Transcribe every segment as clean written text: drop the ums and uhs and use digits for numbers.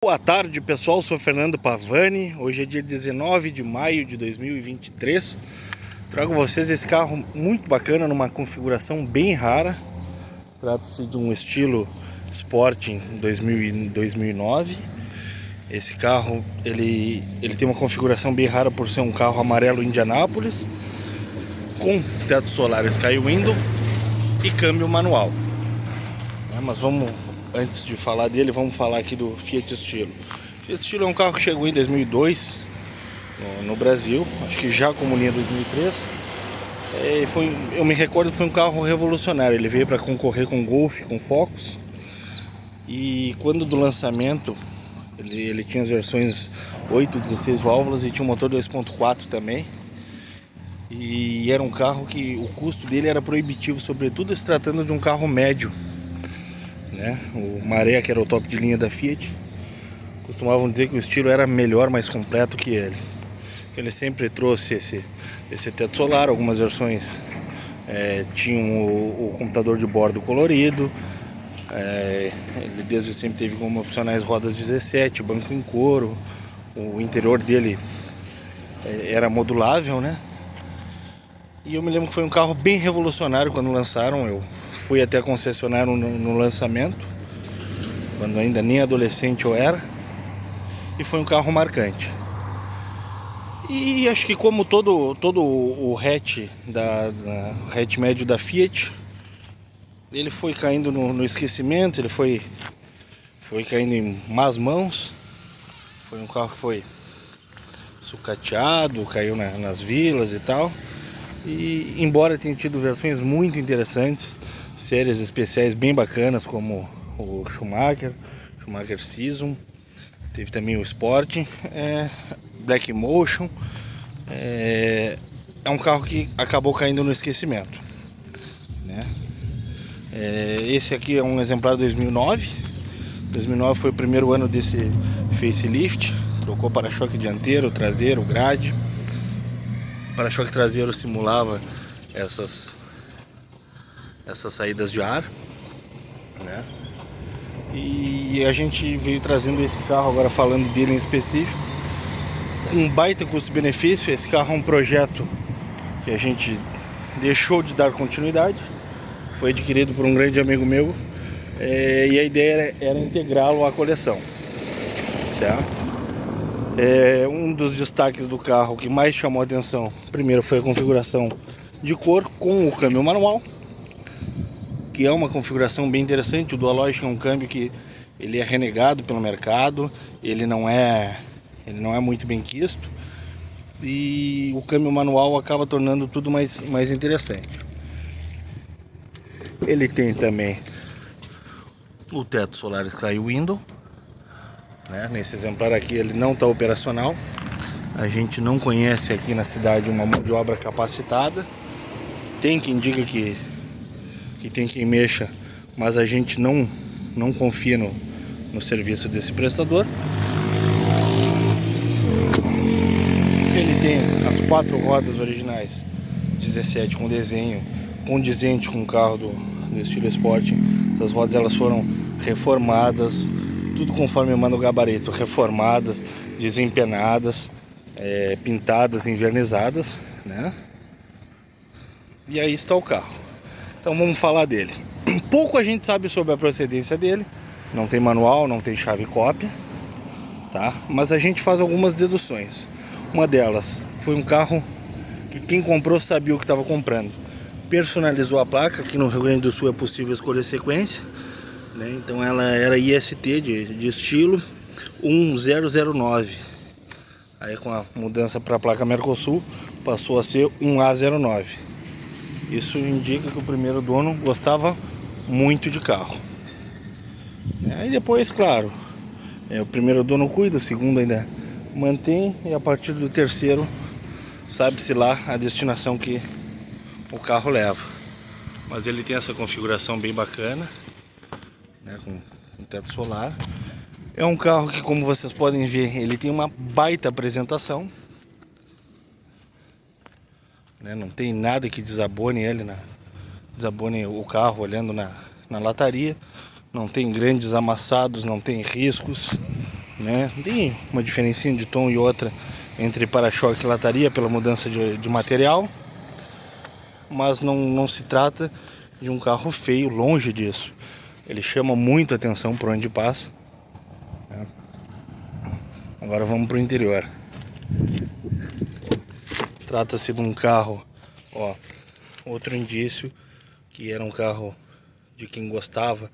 Boa tarde, pessoal, sou Fernando Pavani. Hoje é dia 19 de maio de 2023. Trago a vocês esse carro muito bacana, numa configuração bem rara. Trata-se de um estilo Sporting 2009. Esse carro ele tem uma configuração bem rara por ser um carro amarelo Indianápolis, com teto solar Sky Window e câmbio manual. Mas antes de falar dele, vamos falar aqui do Fiat Stilo. O Fiat Stilo é um carro que chegou em 2002 no Brasil, acho que já como linha 2003. Eu me recordo que foi um carro revolucionário. Ele veio para concorrer com Golf, com Focus. E quando do lançamento, ele tinha as versões 8, 16 válvulas e tinha um motor 2.4 também. E era um carro que o custo dele era proibitivo, sobretudo se tratando de um carro médio, né? O Maré, que era o top de linha da Fiat, costumavam dizer que o Stilo era melhor, mais completo que ele. Ele sempre trouxe esse teto solar. Algumas versões tinham o computador de bordo colorido. Ele desde sempre teve como opcionais rodas 17, banco em couro. O interior dele era modulável, né? E eu me lembro que foi um carro bem revolucionário quando lançaram. Eu fui até a concessionária no lançamento, quando ainda nem adolescente eu era. E foi um carro marcante. E acho que como todo o hatch hatch médio da Fiat, ele foi caindo no esquecimento, ele foi caindo em más mãos. Foi um carro que foi sucateado, caiu nas vilas e tal. E embora tenha tido versões muito interessantes, séries especiais bem bacanas, como o Schumacher Season, teve também o Sport, Black Motion. É um carro que acabou caindo no esquecimento, né? Esse aqui é um exemplar 2009. 2009 foi o primeiro ano desse facelift. Trocou para-choque dianteiro, traseiro, grade. O para-choque traseiro simulava essas saídas de ar, né? E a gente veio trazendo esse carro agora, falando dele em específico, com um baita custo-benefício. Esse carro é um projeto que a gente deixou de dar continuidade. Foi adquirido por um grande amigo meu, e a ideia era integrá-lo à coleção, certo? Um dos destaques do carro que mais chamou a atenção, primeiro, foi a configuração de cor com o câmbio manual, que é uma configuração bem interessante. O Dualogic é um câmbio que ele é renegado pelo mercado, ele não é muito bem quisto, e o câmbio manual acaba tornando tudo mais interessante. Ele tem também o teto solar Sky Window, né? Nesse exemplar aqui ele não está operacional. A gente não conhece aqui na cidade uma mão de obra capacitada. Tem quem diga que tem quem mexa, mas a gente não confia no serviço desse prestador. Ele tem as 4 rodas originais 17 com desenho condizente com o carro do estilo Sporting. Essas rodas elas foram reformadas, tudo conforme manda o gabarito, reformadas, desempenadas, pintadas, envernizadas, né? E aí está o carro. Então vamos falar dele. Pouco a gente sabe sobre a procedência dele. Não tem manual, não tem chave cópia, tá? Mas a gente faz algumas deduções. Uma delas, foi um carro que quem comprou sabia o que estava comprando. Personalizou a placa. Aqui no Rio Grande do Sul é possível escolher sequência, né? Então ela era IST de estilo 1009. Aí com a mudança para a placa Mercosul passou a ser 1A09. Isso indica que o primeiro dono gostava muito de carro. Aí depois, claro, o primeiro dono cuida, o segundo ainda mantém, e a partir do terceiro sabe-se lá a destinação que o carro leva. Mas ele tem essa configuração bem bacana, né, com teto solar. É um carro que, como vocês podem ver, ele tem uma baita apresentação, né? Não tem nada que desabone o carro olhando na lataria. Não tem grandes amassados, não tem riscos, né? Tem uma diferencinha de tom e outra entre para-choque e lataria pela mudança de material, mas não se trata de um carro feio, longe disso. Ele chama muito atenção por onde passa. Agora vamos para o interior. Trata-se de um carro, ó, outro indício que era um carro de quem gostava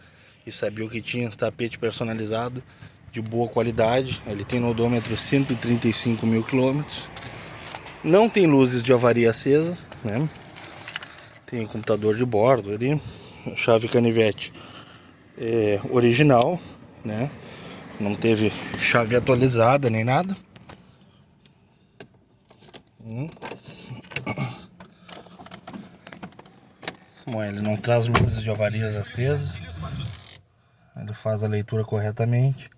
e sabia o que tinha, tapete personalizado de boa qualidade. Ele tem no odômetro 135 mil quilômetros. Não tem luzes de avaria acesas, né? Tem computador de bordo ali, chave canivete original, né? Não teve chave atualizada nem nada. Bom, ele não traz luzes de avarias acesas. Ele faz a leitura corretamente.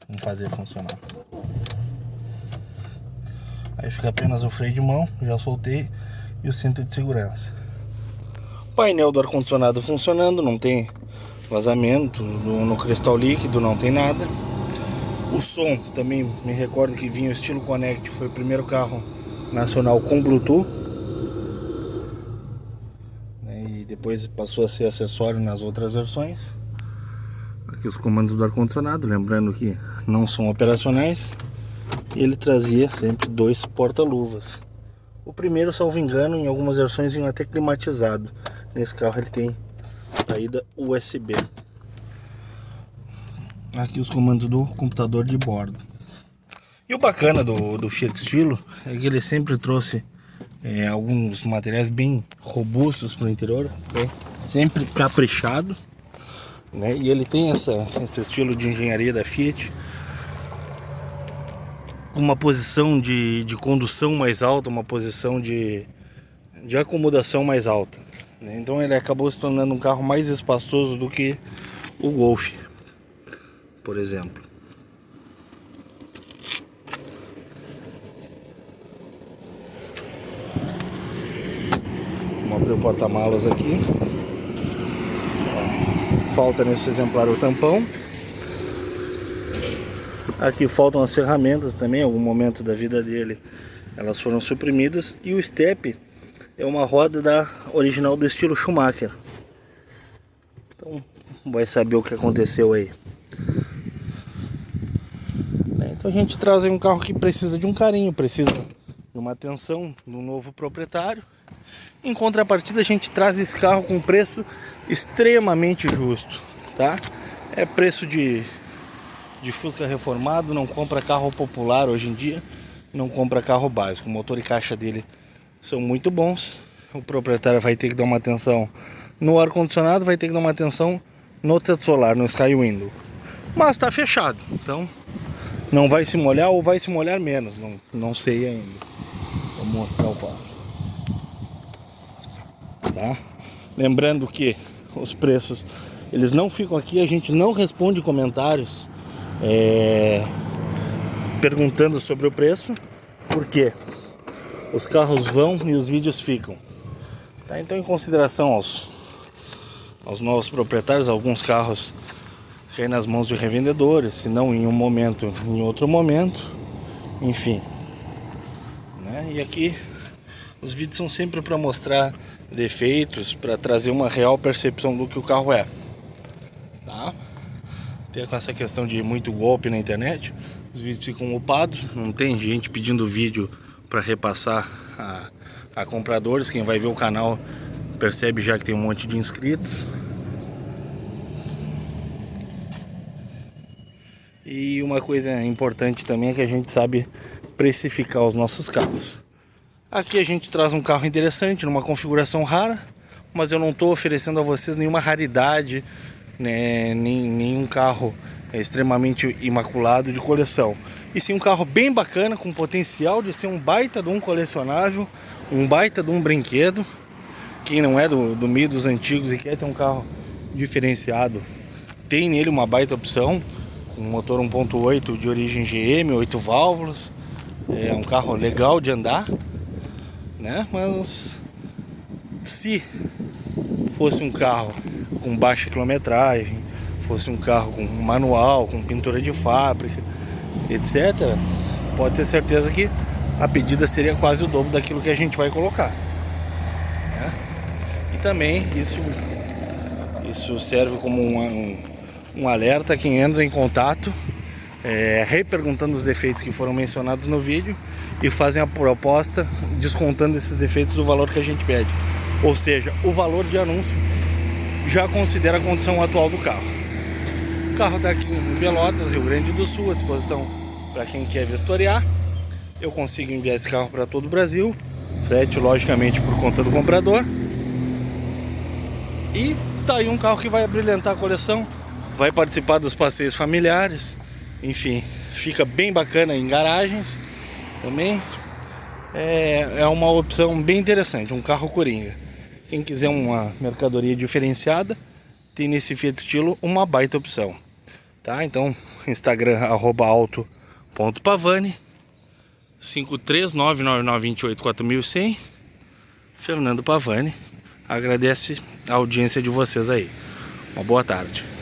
Vamos fazer funcionar. Aí fica apenas o freio de mão, já soltei, e o cinto de segurança. Painel do ar-condicionado funcionando, não tem vazamento no cristal líquido, não tem nada. O som também me recordo que vinha o estilo Connect, foi o primeiro carro nacional com Bluetooth, né, e depois passou a ser acessório nas outras versões. Aqui os comandos do ar-condicionado, lembrando que não são operacionais. E ele trazia sempre 2 porta-luvas. O primeiro, salvo engano, em algumas versões vinha até climatizado. Nesse carro ele tem saída USB. Aqui os comandos do computador de bordo. E o bacana do Fiat Stilo é que ele sempre trouxe alguns materiais bem robustos para o interior, né? Sempre caprichado, né? E ele tem esse estilo de engenharia da Fiat, uma posição de condução mais alta, uma posição de acomodação mais alta, né? Então ele acabou se tornando um carro mais espaçoso do que o Golf, por exemplo. Vamos abrir o porta-malas aqui. Falta nesse exemplar o tampão. Aqui faltam as ferramentas também, em algum momento da vida dele elas foram suprimidas. E o step é uma roda da original do estilo Schumacher. Então vai saber o que aconteceu aí. Então a gente traz aí um carro que precisa de um carinho, precisa de uma atenção do novo proprietário. Em contrapartida, a gente traz esse carro com preço extremamente justo, tá? É preço de Fusca reformado, não compra carro popular hoje em dia, não compra carro básico. O motor e caixa dele são muito bons. O proprietário vai ter que dar uma atenção no ar-condicionado, vai ter que dar uma atenção no teto solar, no Sky Window. Mas está fechado, então não vai se molhar ou vai se molhar menos, não sei ainda. Vou mostrar o carro. Tá? Lembrando que os preços eles não ficam aqui, a gente não responde comentários perguntando sobre o preço, porque os carros vão e os vídeos ficam, tá? Então, em consideração aos novos proprietários, alguns carros caem nas mãos de revendedores, se não em um momento, em outro momento, enfim, né? E aqui os vídeos são sempre para mostrar defeitos, para trazer uma real percepção do que o carro é, tá? Tem com essa questão de muito golpe na internet, os vídeos ficam upados, não tem gente pedindo vídeo para repassar a compradores. Quem vai ver o canal percebe já que tem um monte de inscritos. E uma coisa importante também é que a gente sabe precificar os nossos carros. Aqui a gente traz um carro interessante, numa configuração rara, mas eu não estou oferecendo a vocês nenhuma raridade, né, nenhum carro extremamente imaculado de coleção. E sim um carro bem bacana, com potencial de ser um baita de um colecionável, um baita de um brinquedo. Quem não é do meio dos antigos e quer ter um carro diferenciado, tem nele uma baita opção, com motor 1.8 de origem GM, 8 válvulas. É um carro legal de andar, né? Mas se fosse um carro com baixa quilometragem, fosse um carro com manual, com pintura de fábrica, etc., pode ter certeza que a pedida seria quase o dobro daquilo que a gente vai colocar, né? E também isso serve como um alerta a quem entra em contato, reperguntando os defeitos que foram mencionados no vídeo e fazem a proposta descontando esses defeitos do valor que a gente pede. Ou seja, o valor de anúncio já considera a condição atual do carro. O carro está aqui em Pelotas, Rio Grande do Sul, à disposição para quem quer vistoriar. Eu consigo enviar esse carro para todo o Brasil, frete logicamente por conta do comprador. E tá aí um carro que vai brilhantar a coleção, vai participar dos passeios familiares, enfim, fica bem bacana em garagens também. É uma opção bem interessante, um carro coringa. Quem quiser uma mercadoria diferenciada, tem nesse Fiat Stilo uma baita opção, tá? Então, Instagram @auto.pavani, 53999284100. Fernando Pavani agradece a audiência de vocês aí. Uma boa tarde.